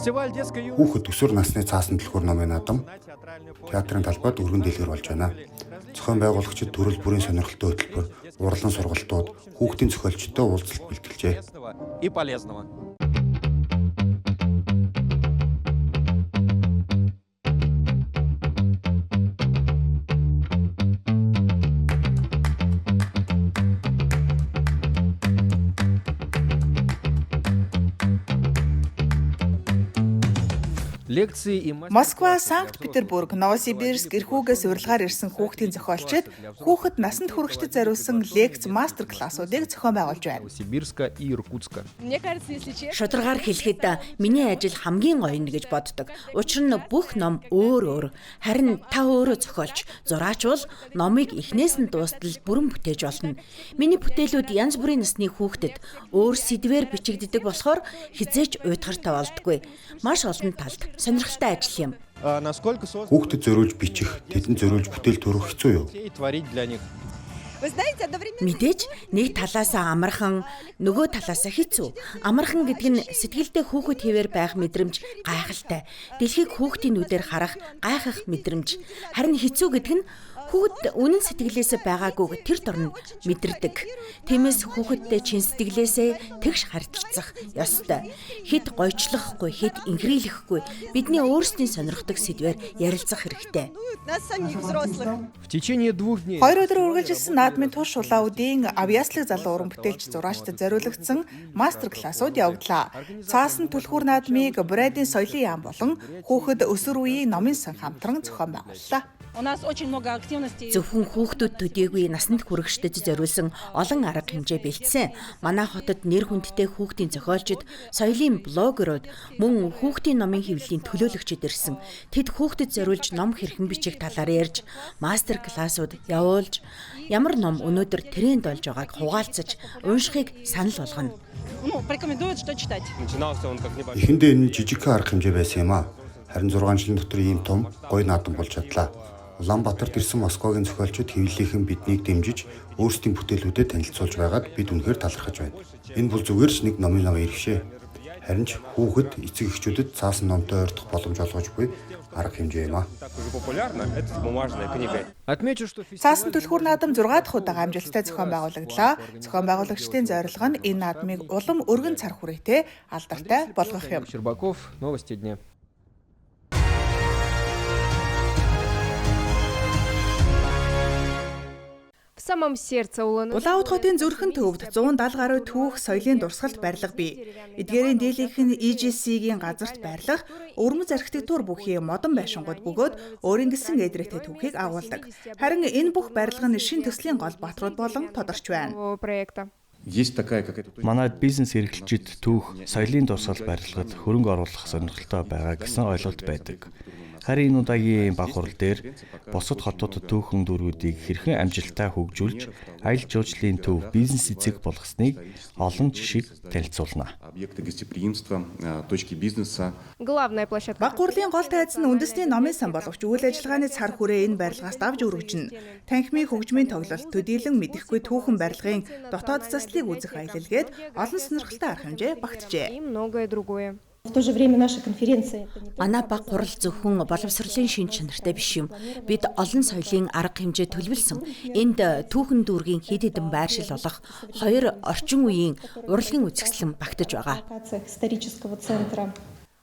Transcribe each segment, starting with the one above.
Хүүхэд өсвөр насны цаасан түлхүүр номын наадам театрын талбайд өргөн дэлгэр болж байна. Зохион байгуулагчид төрөл бүрийн сонирхолтой хөтөлбөр, урлан сургалтууд, хүүхдийн зохиолчтой уулзалт бэлтгэлжээ. Москва, Санкт-Петербург, Новосибирск эрхүүгээс урилгаар ирсэн хүүхдийн зохиолчид хүүхэд насанд хүрэгчдэд зориулсан лекц мастер-классуудыг зохион байгуулж байна. Шударгаар хэлэхэд миний ажил хамгийн гоё нь гэж боддог. Учир нь бүх ном өөр. Харин та өөрөө зохиолч, зураач бол номыг эхнээс нь дуустал бүрэн бүтээж болно. Миний бүтээлүүд янз бүрийн насны хүүхдэд өөр сэдвээр бичигддэг болохоор хизээч уйтгартай болдоггүй. Маш олон талд сонирхолтой ажил юм. Хүүхдэд зориулж бичих, тэдэнд зориулж бүтээл төрөх хэцүү юу? Мэдээж нэг талаасаа амархан, нөгөө талаасаа хэцүү. Амархан гэдэг нь сэтгэлдээ хүүхэд хэвээр байх мэдрэмж гайхалтай. Дэлхийг хүүхдийн нүдээр харах гайхах мэдрэмж. Харин хэцүү гэдэг нь хүүхэд үнэн сэтгэлээсээ байгаагүй тэр дорн мэдэрдэг. Тиймээс хүүхэдтэй чин сэтгэлээсээ тэгш харилцах ёстой. Хэд гойчлохгүй, хэд инхрийлэхгүй бидний өөрсдийн сонирхдаг сэдвээр ярилцах хэрэгтэй. 2 өдөр үргэлжилсэн наадмын турш улаудын авьяаслаг залуу уран бүтээлч зураачдад зориулагдсан мастер-классууд явагдлаа. Цаасан түлхүүр наадмыг Брэдийн соёлын яам болон хүүхэд өсвөр үеийн номын сан хамтран зохион байгууллаа. Зөвхөн хүүхдүүд төдийгүй насанд хүрэгчдэд зориулсан олон арга хэмжээ бэлдсэн. Манай хотод нэр хүндтэй хүүхдийн зохиолчид, соёлын блогерууд, мөн хүүхдийн номын хэвлэлийн төлөөлөгчид ирсэн. Тэд хүүхдэд зориулж ном хэрхэн бичих талаар ярьж, мастер классууд явуулж, ямар ном өнөөдөр тренд болж байгааг хугаалцаж, уншихыг санал болгоно. Эхэндээ энэ жижигхэн арга хэмжээ байсан юм а. Харин 6 жилийн дотор ийм том, гоё наадам болж чадлаа. Улаанбаатарт ирсэн Москвагийн зохиолчид хэвлэлийнхэн биднийг дэмжиж өөрсдийн бүтээлүүдэд танилцуулж байгаад бид үнэхээр талархаж байна. Энэ бол зүгээр ч нэг номын намын иргэшээ. Харин ч хүүхэд эцэг эхчүүдэд цаасан номтой ойртох боломж олгож буй арга хэмжээ юм а. Цаасан түлхүүр наадам 6 дахь удаа амжилттай зохион байгуулагдлаа. Зохион байгуулагчдын зорилго нь энэ наадмыг улам өргөн цар хүрээтэй алдартай болгох юм. Улаанбаатар хотын зүрхэн төвд 170 гаруй түүх соёлын дурсгалт барилга бий. Эдгээрийн дийлэнх нь EGC-гийн газарт байрлах өвөрмөц архитектур бүхий модон байшингууд бөгөөд өөрийн гэсэн эдрээтэй түүхийг агуулдаг. Харин энэ бүх барилга нь шин төслийн гол батрууд болон тодорч байна. Манайд бизнес эрхлэгчид түүх, соёлын дурсгал барилгад хөрөнгө оруулах сонирхолтой байгаа гэсэн ойлголт байдаг. Харин энэ удаагийн баг хурал дээр бусад хотуудад түүхэн дүрүүдийг хэрхэн амжилттай хөгжүүлж, аялал жуулчлалын төв бизнес эзэг болгосныг олон жишээг танилцуулна. Баг хурлын гол тайз нь үндэсний номын сан боловч үйл ажиллагааны цар хүрээ энэ барилгаас давж өргөжнө. Танхимын хөгжмийн тоглолт, төдийлөн мэдэхгүй түүхэн барилгын дотоод заслыг үзэх аялалгээд олон сонирхолтой арга хэмжээ багтжээ. Манай баг хурал зөвхөн боловсролын шин чанартай биш юм. Бид олон соёлын арга хэмжээ төлөвлөсөн. Энд түүхэн дүүргийн хэд хэдэн байршил болох 2 орчин үеийн урлагийн үзэсгэлэн багтаж байгаа.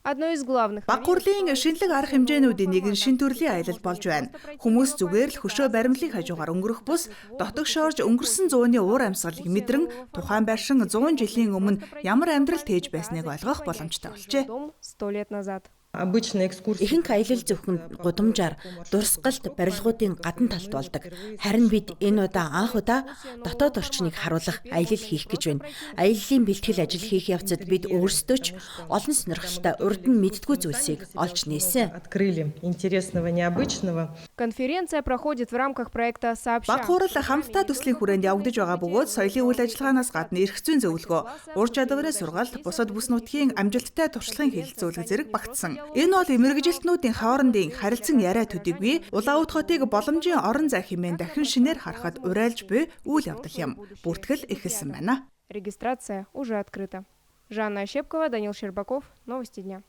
Баг хурлын шинэлэг арга хэмжээнүүдийн нэг нь шин төрлийн аялал болж байна. Хүмүүс зүгээр л хөшөө баримлыг хажуугаар өнгөрөх бус дотогшоорж өнгөрсөн зууны уур амьсгалыг мэдрэн тухайн байшин 100 жилийн өмнө ямар амьдрал тээж байсныг ойлгох боломжтой болжээ. Ихэнх аялал зөвхөн гудамжаар дурсгалт барилгуудын гадна талд болдог. Харин бид энэ удаа анх удаа дотоод орчныг харуулах аялал хийх гэж байна. Аяллаа бэлтгэл ажил хийх явцад бид өөрсдөө ч олон сонирхолтой урд нь мэддгүй зүйлсийг олж нээсэн. Баг хурал хамтдаа төслийн хүрээнд явагдаж байгаа бөгөөд соёлын үйл ажиллагаанаас гадна эрх зүйн зөвлөгөө, ур чадварын сургаалт, бусад бүс нутгийн амжилттай туршлагын хэлэлцүүлэг зэрэг багтсан. Энэ бол мэргэжилтнүүдийн хоорондын харилцан яриа төдийгүй Улаанбаатар хотыг боломжийн орон зай хэмээн дахин шинээр харахад урайлж буй үйл явдал юм. Бүртгэл эхэлсэн байна. Регистрация уже открыта. Жанна Ощепкова, Данил Щербаков. Новости дня.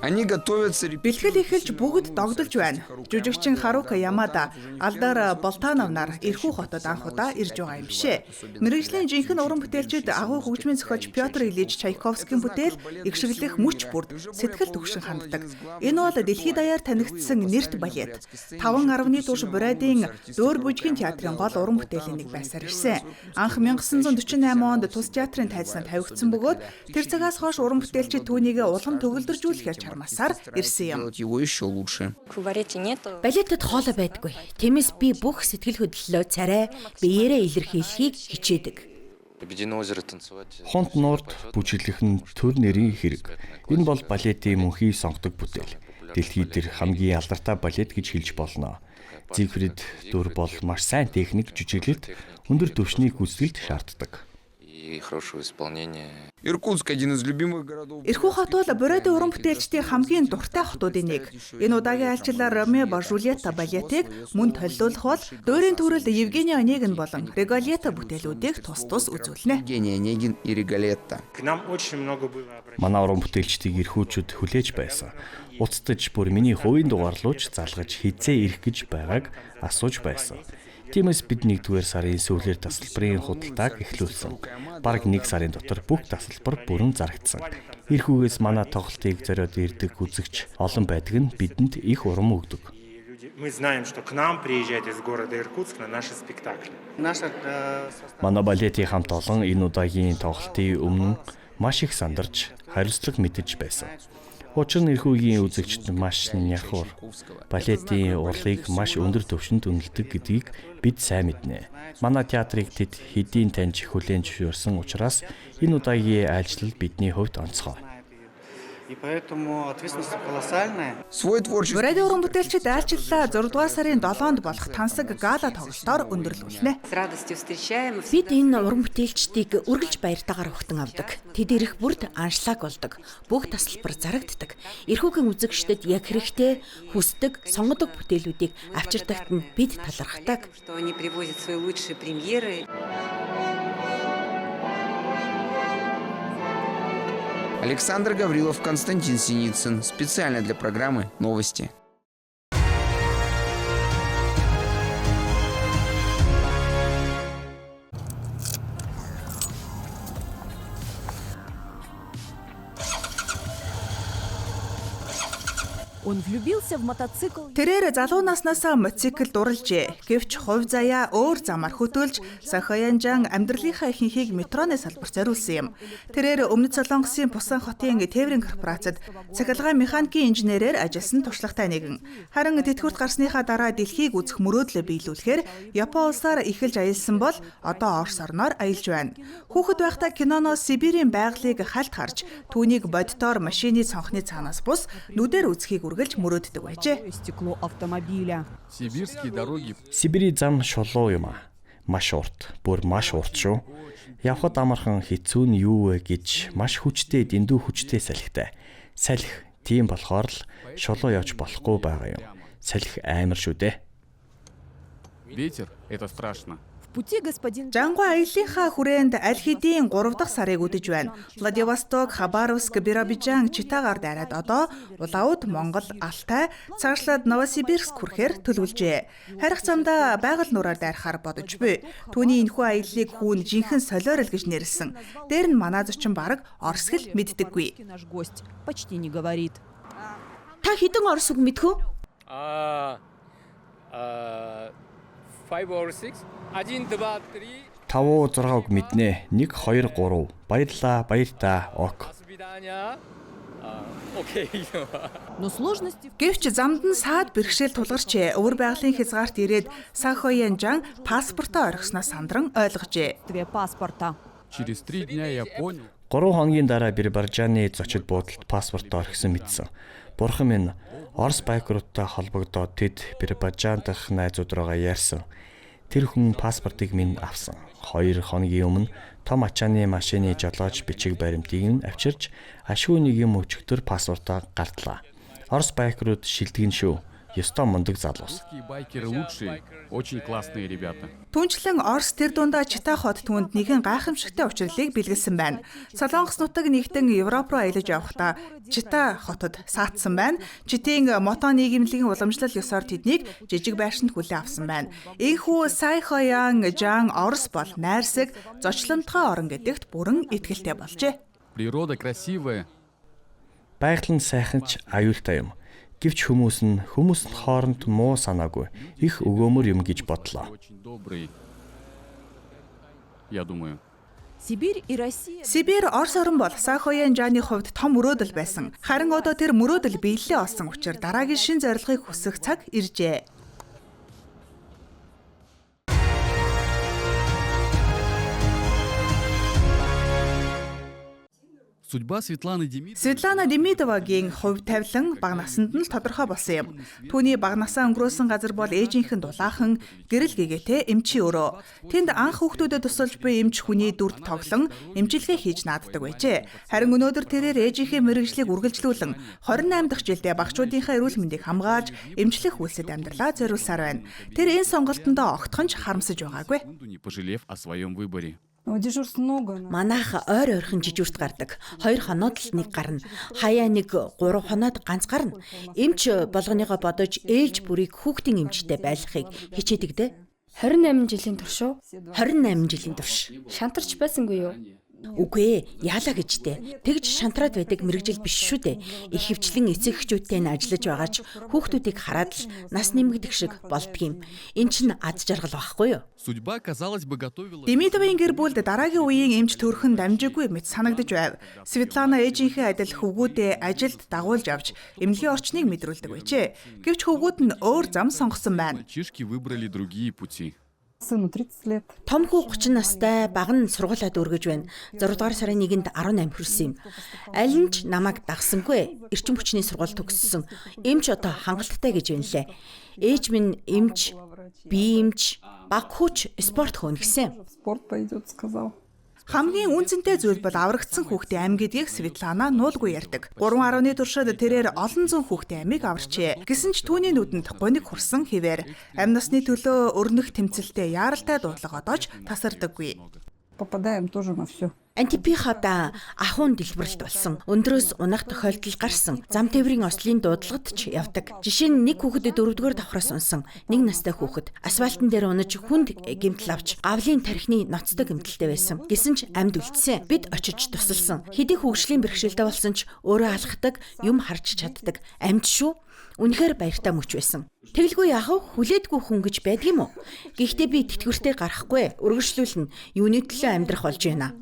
Они готовятся Бэлтгэл эхэлж бүгд догдолж байна. Жүжигчин Харука Ямада Алдар Болтановнаар Ирхүү хотод анх удаа ирж байгаа юм бишээ. Мэргэжлийн жинхэнэ уран бүтээлчид агуу хөгжмийн зохиолч Пётр Ильич Чайковскийн бүтээл игшгэлэх мөч бүрд сэтгэл төгшин ханддаг. Энэ бол дэлхийд даяар танигдсан нэрт балет. 5 10-ны турш Бурайдын Дөөр бүжгийн театрын гол уран бүтээлийн нэг байсаар ирсэн. Анх 1948 онд Тус театрын тайзнанд тавигдсан бөгөөд тэр цагаас хойш уран бүтээлчид түүнийг улам төгөлдржүүлэхээр чармаасаар ирсэн юм. его еще лучше. Балетад хоолой байдаггүй. Тиймээс би бүх сэтгэл хөдлөлөө царай биеэрээ илэрхийлэхийг хичээдэг. Хонт нуурд бүжиглэх нь төр нэрийн хэрэг. Энэ бол балетын мөнхий сонгодог бүтээл. Дэлхийд дэр хамгийн алдартай балет гэж хэлж болно. Зигфрид дүр бол маш сайн техник жүжиглэлт, өндөр түвшний гүйцэтгэлд шаарддаг. Иркутск один из любимых городов. Ирхүү хот бол Бурайдын уран бүтээлчдийн хамгийн дуртай хотуудын нэг. Энэ удаагийн айлчлалаар Ромео ба Жулиетта балетыг мөн толиулах бол Дөөрийн төрөлд Евгений Онегин болон Регалетта бүтээлүүдийг тус тус үзүүлнэ. Евгений Онегин и Регалетта. Манай уран бүтээлчдийг ирхүүчүүд хүлээж байсан. Уцтаж бүр миний хувийн дугаарлууч залгаж хизээ ирэх гэж байгааг асууж байсан. Тиймээс бид 1-р сарын сүүлээр тасалбарын худалдааг эхлүүлсэн. Бараг 1 сарын дотор бүх тасалбар бүрэн зарагдсан. Ирхүүгээс манай тоглолтыг зориод ирдэг үзэгч олон байдаг нь бидэнд их урам өгдөг. Мы знаем, что к нам приезжают из города Иркутск на наши спектакли. Манай балетийн хамт олон энэ удаагийн тоглолтын өмнө маш их сандарч хариуцлага мэдэж байсан. Учир нь ирхүүгийн үзэгчд маш нягхур балетийн урлагийг маш өндөр түвшинд үнэлдэг гэдгийг бид сайн мэднэ. Манай театрыг тэд хэдийн таньж хүлээн зөвшөөрсөн учраас энэ удаагийн айлчлал бидний хувьд онцгой. И поэтому ответственность колоссальная. Свой творческий. Бурайдын уран бүтээлчид айлчлалаа 6-р сарын 7-нд болох тансаг гала тоглолтоор өндөрлүүлнэ. Бид энэ уран бүтээлчдийг үргэлж баяртайгаар өгтөн авдаг. Тэд ирэх бүрд аншлаг болдог. Бүх тасалбар зарагддаг. Ирхүүгийн үзэгчдэд яг хэрэгтэй хүсдэг, сонгодог бүтээлүүдийг авчирдагт нь бид талархдаг. Александр Гаврилов, Константин Синицын. Специально для программы «Новости». Он влюбился в мотоцикл. Тэрээр залуу наснасаа мотоцикл дурлжээ. Гэвч хувь заяа өөр замаар хөтөлж Сахаянжан амьдралынхаа ихэнхийг метроны салбар зориулсан юм. Тэрээр Өмнөд Солонгосын Пусан хотын тээврийн корпорацид цахилгаан механикийн инженерээр ажилласан туршлагатай нэгэн. Харин тэтгэврт гарсныхаа дараа дэлхийг үзэх мөрөөдлөө биелүүлэхээр Япон улсаар эхэлж аялсан бол одоо Орос орноор аялж байна. Хүүхэд байхдаа киноноос Сибирийн байгалыг хальт харж түүнийг боддоор машины цонхны цаанаас бус нүдээр үзхийг үргэлж мөрөөддөг байжээ. Стекло автомобиля. Сибирские дороги. Сибирийн зам шулуу юм аа. Маш урт, бүр маш урт шүү. Явхад амархан хэцүү нь юу вэ гэж маш хүчтэй дэндүү хүчтэй салхитай. Салхи тийм болохоор л шулуу явж болохгүй байгаа юм. Салхи амар шүү дээ. Ветер – это страшно. В пути господин Жангуй аяллахаа хүрээнд аль хэдийн 3 дахь сарыг үдэж байна. Владивосток, Хабаровск, Биробиджан, Читагаар дайраад одоо Улаауд, Монгол, Алтай, цаашлаад Новосибирск хүрэхээр төлөвлөжээ. Харих замдаа байгаль нураар дайрахаар бодож буй. Түүний энэхүү аяллыг хүүн жинхэнэ солиорол гэж нэрлсэн. Дээр нь манай зочин бараг орос хэл мэддэггүй. наш гость почти не говорит. Та хэдэн орос үг мэдхүү? 5 or 6. 1, 2, 3. 5 6 үг мэднэ. 1 2 3. Баярлаа, баяртаа. Ок. Окей. Но сложности Гэвч замд нь саад бэрхшээл тулгарчээ. Өвөр байгалийн хязгаарт ирээд Сахаянжан паспортоо орхисноос сандран ойлгожээ. в паспорта. Через 3 дня я понял. 3 хоногийн дараа Биробиджаны зочид буудалд паспорт орхисон мэдсэн. Бурхан минь Орос байкруудтай холбогдоод тэд Биробиджан дахь найзуудраагаа ярьсан. Тэр хүн паспортыг минь авсан. 2 хоногийн өмнө том ачааны машины жолооч бичиг баримтыг нь авчирч ашгүй нэг юм өчигдөр паспортоо гартлаа. Орос байкрууд шилдэгэн шүү. ёстой мундаг залуус. Байкеры лучшие, очень классные ребята. Түүнчлэн Орос тэр дундаа Чита хот түүнд нэгэн гайхамшигтай учрлыг бэлгэлсэн байна. Солонгос нутаг нэгтэн Европ руу аялаж явахдаа Чита хотод саатсан байна. Читийн мото нийгэмлэгийн уламжлал ёсоор тэднийг жижиг байшинд хүлээн авсан байна. Энэхүү Сайхоян Жан Орос бол найрсаг, зочломтгой орон гэдэгт бүрэн итгэлтэй болжээ. Природа красивая. Байгаль нь сайхан ч аюултай юм. Гэвч хүмүүс нь хооронд муу санаагүй их өгөөмөр юм гэж бодлоо. Очень добрый. Я думаю. Сибирь и Россия. Сибирь Орос орн бол Сайхоян Жаны хувьд том мөрөөдөл байсан. Харин одоо тэр мөрөөдөл биелэлээ олсон учраас дараагийн шин зорилгыг хүсэх цаг иржээ. Судьба Светланы Демидовой. Светлана Демидовагийн хувь тавилан бага наснд нь л тодорхой болсон юм. Түүний бага насаа өнгөрөөсөн газар бол ээжийнхэн дулаахан гэрэл гэгээтэй эмчи өрөө. Тэнд анх хүүхдүүдэд тусалж буй эмч хүний дүрд тоглон эмчилгээ хийж нааддаг байжээ. Харин өнөөдөр тэрээр ээжийнхээ мэрэгжлийг үргэлжлүүлэн 28 дахь жилдээ багчуудынхаа эрүүл мэндийг хамгаалж эмчлэх үйлсэд амьдралаа зориулсаар байна. Тэр энэ сонголтондоо огтхон ч харамсаж байгаагүй. Не пожалев о своем выборе. Манайх ойр ойрхон жижүүрт гардаг. 2 хоноод л нэг гарна. Хаяа нэг 3 хоноод ганц гарна. Эмч болгоныгоо бодож ээлж бүрийг хүүхдийн эмчтэй байлгахыг хичээдэг дээ. 28 жилийн турш уу? 28 жилийн турш. Шантарч байсангүй юу? Үгүй ээ, яалаа гэжтэй. Тэгж шантраад байдаг мэрэгжил биш шүү дээ. Их хвчлэн эцэг эхчүүдтэй нь ажиллаж байгаач хүүхдүүдийг хараад л нас нэмэгдэх шиг болдгийм. Энд чинь аз жаргал байхгүй юу? Судьба, казалось бы, готовила. Демидовын гэр бүлд дараагийн үеийн эмч төрхөн дамжиггүй мэт санагдаж байв. Светлана ээжийнхээ адил хөвгүүдээ ажилд дагуулж авч эмнэлгийн орчныг мэдрүүлдэг байжээ. Гэвч хөвгүүд нь өөр зам сонгосон байна. Мальчишки выбрали другие пути. Сыну 30 лет. Том хүү 30 настай, бага нь сургуулиад өргөж байна. 6 дугаар сарын 1-нд 18 хүрсэн юм. Аль нь ч намайг дагсангүй. Эрчим хүчний сургууль төгссөн. Эмч одоо хангалттай гэж байна лээ. Ээж минь эмч, би эмч, баг хүч, спорт хөөн гэсэн. Спорт пойдет, сказал. Хамгийн үнцэнтэй зүйл бол аврагдсан хүүхдийн ам гэдгийг Светлана нуулгүй ярьдаг. 3.1 туршид тэрээр олон зуун хүүхдийн амийг аварчээ. Гэсэн ч түүний нүдэнд гониг хурсан хэвээр амь насны төлөө өрнөх тэмцэлтэй яаралтай дуудлага одоож тасардаггүй. Попадаем тоже на все. Антипихада ахуйн дэлбэрэлт болсон. Өндрөөс унах тохиолдол гарсан. Зам тээврийн ослын дуудлагад ч явдаг. Жишээ нь нэг хүүхэд 4-р давхраас унсан. Нэг настай хүүхэд асфальтан дээр унаж хүнд гэмтэл авч авлын тархины ноцтой гэмтэлтэй байсан. Гэсэн ч амьд үлдсэн. Бид очиж тусалсан. Хэдий хөгжлийн бэрхшээлтэй болсон ч өөрөө алхахдаг, юм харж чаддаг. Амьд шүү. Үнэхээр баяртай мөч байсан. Тэгэлгүй яах вэ? Хүлээдгүй хүн гэж байдаг юм уу? Гэхдээ би тэтгэвртэй гарахгүй. Үргэлжлүүлнэ. Юуны төлөө амьдрах болж байна.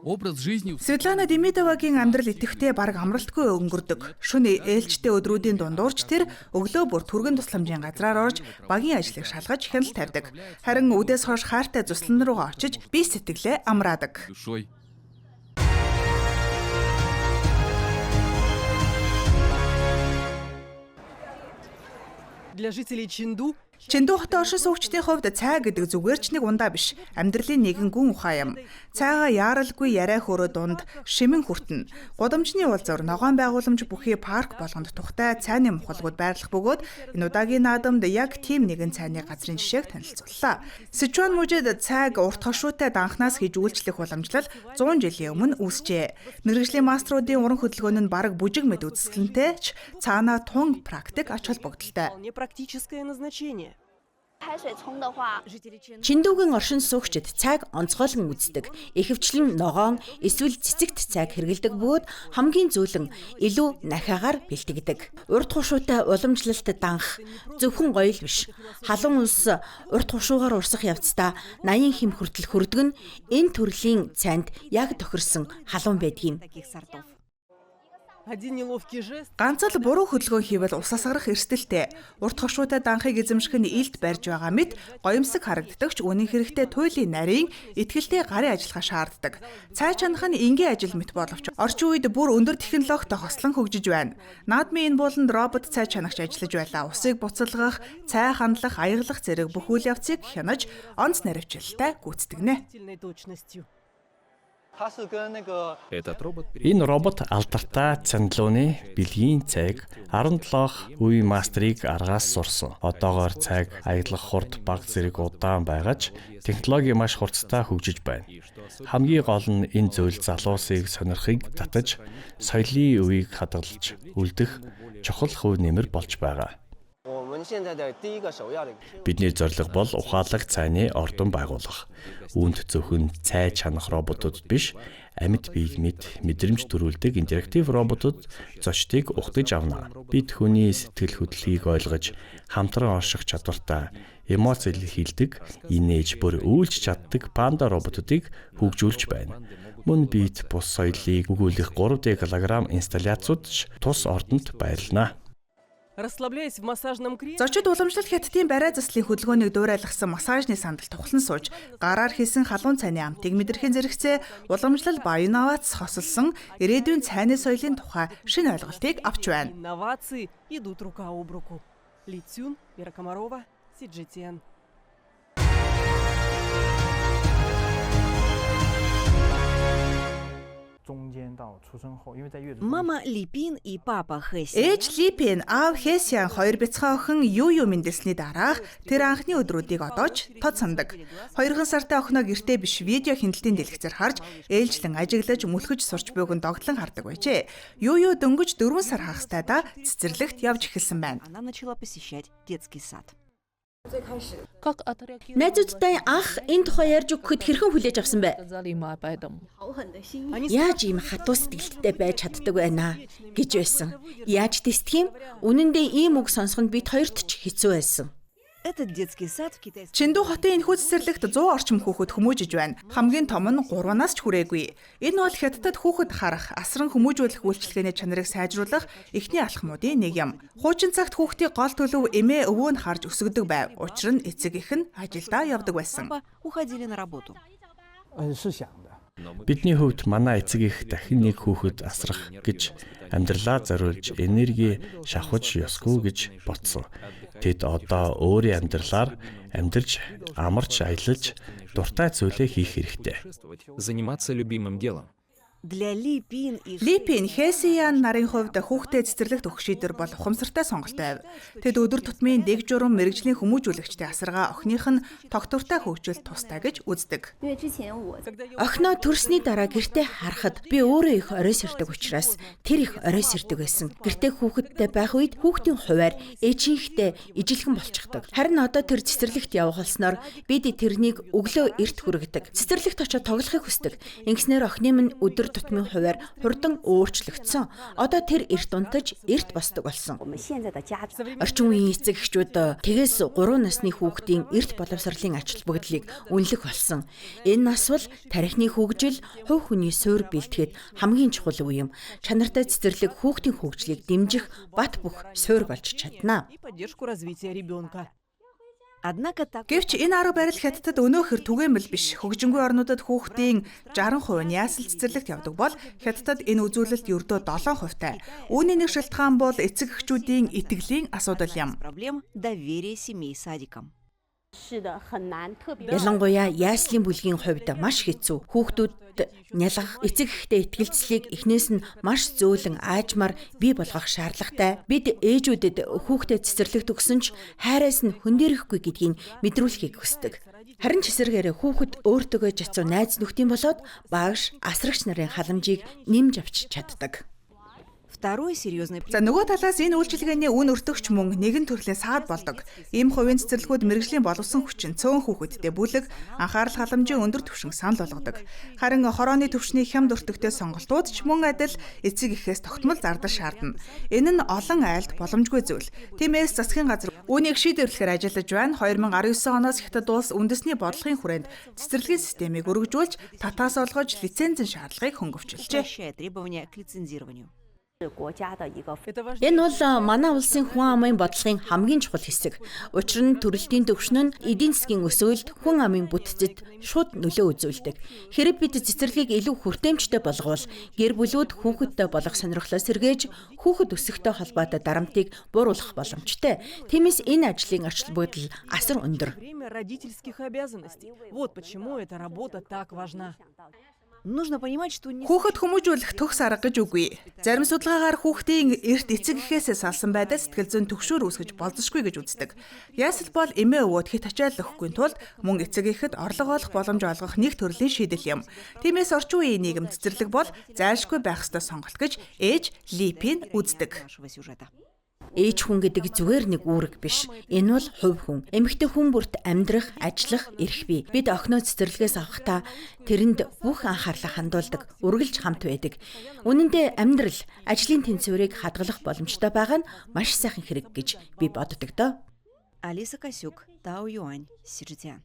Светлана Демидовагийн амьдрал идэвхтэй бараг амралтгүй өнгөрдөг. Шөнө ээлжтэй өдрүүдийн дундуурч тэр өглөө бүр түргэн тусламжийн газраар орж багийн ажлыг шалгаж хяналт тавьдаг. Харин үдээс хойш хайртай зүслэн руугаа очиж бие сэтгэлээ амраадаг. Для жителей Чинду Чинду хотын оршин суугчдын хувьд цай гэдэг зүгээр ч нэг ундаа биш. Амьдралын нэгэн гүн ухаан юм. Цайгаа яаралгүй яриа хөрөө дунд шимэн хүртэн. Гудамжны уулзуур ногоон байгууламж бүхий парк болгонд тухтай цайны мухалгууд байрлах бөгөөд энэ удаагийн наадамд яг тийм нэгэн цайны газрын жишээг танилцууллаа. Сычуан мужид цайг урт хошуутай данхнаас хийж үйлчлэх уламжлал 100 жилийн өмнө үүсжээ. Мэргэжлийн маструудын уран хөдөлгөөн нь бараг бүжиг мэд үзэсгэлэнтэй ч цаанаа тун практик ач холбогдолтой. Чиндүүгийн оршин суугчид цайг онцгойлон үздэг. Ихэвчлэн ногоон эсвэл цэцэгт цайг хэрэглэдэг бөгөөд хамгийн зөөлөн илүү нахиагаар бэлтгэдэг. Урт хушуутай уламжлалт данх зөвхөн гоё л биш. Халуун улс урт хушуугаар урсах явцдаа 80 хэм хүртэл хүрдэг нь энэ төрлийн цайнд яг тохирсон халуун байдгийн. Ганц л буруу хөдөлгөөн хийвэл усаас гарах эрсдэлтэй. Урт хошуутай данхыг эзэмших нь илд барьж байгаа мэт гоёмсог харагддаг ч үнэн хэрэгтээ туйлын нарийн итгэлтэй гарын ажиллагаа шаарддаг. Цай чанах нь энгийн ажил мэт боловч орчин үед бүр өндөр технологитой хослон хөгжиж байна. Наадмын энэ бууланд робот цай чанагч ажиллаж байлаа. Усыг буцалгах, цай хандлах, аяглах зэрэг бүх үйл явцыг хянаж онц наривчлалтай гүйцэтгэнэ. Этот робот Энэ робот алдартай цандлууны бэлгийн цайг 17 үе мастрыг аргаас сурсан. Одоогоор цайг аялах хурд бага зэрэг удаан байгаж технологи маш хурцтай хөгжиж байна. Хамгийн гол нь энэ зүйл залуусыг сонирхыг татаж соёлын үеийг хадгалж үлдэх чухал хувь нэмэр болж байгаа. Бидний зорилго бол ухаалаг цайны ордон байгуулах. Үүнд зөвхөн цай чанах роботууд биш, амьд биеийг мэдрэмж төрүүлдэг интерактив роботууд зочдыг ухтаж авна. Бид хүний сэтгэл хөдлөлийг ойлгож, хамтран орших чадвартай, эмоц илэрхийлдэг, инээж бүр үйлч чаддаг панда роботуудыг хөгжүүлж байна. Мөн бид бус соёлыг өгүүлэх 3D голограмм инсталляцууд тус ордонд байрлана. Зочид уламжлалт хятадын барай заслын хөдөлгөөнийг дуурайлгасан массажны сандал тухлан сууж, гараар хийсэн халуун цайны амтыг мэдрэхин зэрэгцээ уламжлал ба инновац хосолсон ирээдүйн цайны соёлын тухай шинэ ойлголтыг авч байна. Мама Липин и папа Хэсян. Ээж Липин, аав Хэсян хоёр бяцхан охин юу мэндэлсний дараах тэр анхны өдрүүдийг одоож тод сандаг. 2 сартай охиноо гэртээ биш видео хяналтын дэлгэцээр харж ээлжлэн ажиглаж мөлхөж сурч буйг нь догтлон хардаг байжээ. Юу дөнгөж 4 сар хагастайдаа цэцэрлэгт явж эхэлсэн байна. Она начала посещать детский сад. Найзуудтай анх энэ тухай ярьж өгөхөд хэрхэн хүлээж авсан бэ? Яаж ийм хатуу сэтгэлдтэй байж чаддаг байна гэж байсан. Яаж тэсдэг юм? Үнэн дээр ийм үг сонсоход бид хоёрт ч хэцүү байсан. Этот детский сад в Китае. Чиндүү хотын энэхүү цэцэрлэгт 100 орчим хүүхэд хүмүүжиж байна. Хамгийн том нь 3-аас ч хүрээгүй. Энэ бол хятадд хүүхэд харах, асран хүмүүжүүлэх үйлчилгээний чанарыг сайжруулах эхний алхмуудын нэг юм. Хуучин цагт хүүхдийн гол төлөв эмээ өвөө нь харж өсгдөг байв. Учир нь эцэг их нь ажилдаа явдаг байсан. Уходили на работу. Бидний хувьд манай эцэг их дахин нэг хүүхэд асрах гэж амьдралаа зориулж энерги шавхаж ёсгүй гэж бодсон. Тэд одоо өөрийн амьдралаар амьдарч, амарч, аялаж, дуртай зүйлээ хийх хэрэгтэй. заниматься любимым делом. Для Липин и Липин Хэсян нарын хувьд хүүхдэд цэцэрлэгт өгөх шийдвэр бол ухамсартай сонголт байв. Тэд өдөр тутмын дэг журам мэрэгжлийн хүмүүжүүлэгчдийн асаргаа охиных нь тогтвортой хөгжил тустай гэж үздэг. Охиноо төрсний дараа гэртээ харахад би өөрөө их орой сэрдэг учраас тэр их орой сэрдэг байсан. Гэртээ хүүхэдтэй байх үед хүүхдийн хуваар ээжийнхтэй ижилхэн болчихдог. Харин одоо тэр цэцэрлэгт явах болсноор бид тэрнийг өглөө эрт хүргэдэг. Цэцэрлэгт очиж тоглохыг хүсдэг. Ингэснээр охины минь өдөр тутмын хуваар хурдан өөрчлөгдсөн. Одоо тэр эрт унтаж, эрт босдог болсон. Орчин үеийн эцэг эхчүүд тэгээс 3 насны хүүхдийн эрт боловсролын ач холбогдлыг үнэлэх болсон. Энэ нас бол тархины хөгжил, хувь хүний суурь бэлтгэхэд хамгийн чухал үе юм. Чанартай цэцэрлэг хүүхдийн хөгжлийг дэмжих бат бөх суурь болж чадна. поддержку развития ребенка. Однако так Гэвч энэ арга барил хятадд өнөөхөр түгээмэл биш. Хөгжингүй орнуудад хүүхдийн 60% нь яасал цэцэрлэгт явдаг бол хятадд энэ үзүүлэлт ердөө 7% тай. Үүний нэг шалтгаан бол эцэг эхчүүдийн итгэлийн асуудал юм. проблем доверия семей садикам. Ялангуяа яслын бүлгийн хувьд маш хэцүү. Хүүхдүүд нялгах, эцэг эхтэй итгэлцлийг эхнээс нь маш зөөлөн аажмаар бий болгох шаардлагатай. Бид ээжүүдэд хүүхдэд цэцэрлэгт өгсөн ч хайраас нь хөндөрөхгүй гэдгийг мэдрүүлэхийг хүсдэг. Харин ч эсрэгээр хүүхэд өөртөө жацуу найз нөхдийн болоод багш, асрагч нарын халамжийг нэмж авч чаддаг. Второй серьезный За нөгөө талаас энэ үйлчилгээний үн өртөгч мөн нэгэн төрлийн саад болдог. Ийм хувийн цэцэрлэгүүд мэрэгжлийн боловсон хүчин цөөн хүүхэдтэй бүлэг анхаарал халамжийн өндөр түвшин санал болгодог. Харин хорооны төвшний хямд өртөгтэй сонголтууд ч мөн адил эцэг эхээс тогтмол зардал шаардна. Энэ нь олон айлд боломжгүй зүйл. Тиймээс засгийн газар үүнийг шийдвэрлэхээр ажиллаж байна. 2019 оноос Хятад улс үндэсний бодлогын хүрээнд цэцэрлэгийн системийг өргөжүүлж, татаас олгож лицензийн шаардлагыг хөнгөвчлжээ. требования к лицензированию. Энэ бол манай улсын хүн амын бодлогын хамгийн чухал хэсэг. Учир нь төрөлтийн төвшин нь эдийн засгийн өсөөлд хүн амын бүтцэд шууд нөлөө үзүүлдэг. Хэрэв бид цэцэрлэгийг илүү хүртээмжтэй болговол гэр бүлүүд хүүхэдтэй болох сонирхлоо сэргээж хүүхэд өсөхтэй холбоотой дарамтыг бууруулах боломжтой. Тиймээс энэ ажлын ач холбогдол асар өндөр. Время родительских обязанностей. Вот почему эта работа так важна. Нужно понимать, что не... Хүүхэд хүмүүжүүлэх төгс арга гэж үгүй. Зарим судалгаагаар хүүхдийн эрт эцэг эхээсээ салсан байдал сэтгэл зүйн түгшүүр үүсгэж болзошгүй гэж үздэг. Яасэл бол эмээ өвөд хит ачаал өгөхгүй тулд мөн эцэг эхэд орлого олох боломж олгох нэг төрлийн шийдэл юм. Тиймээс орчин үеийн нийгэм цэцэрлэг бол зайлшгүй байх ёстой сонголт гэж ээж Липин үздэг. Ээж хүн гэдэг зүгээр нэг үүрэг биш. Энэ бол хувь хүн. Эмэгтэй хүн бүрт амьдрах, ажиллах эрх бий. Бид охиноо цэцэрлэгээс авахдаа тэрэнд бүх анхаарлаа хандуулдаг, үргэлж хамт байдаг. Үнэн дээр амьдрал, ажлын тэнцвэрийг хадгалах боломжтой байгаа нь маш сайхан хэрэг гэж би боддог доо. Алиса Косюк, Тао Юань, Сижитян.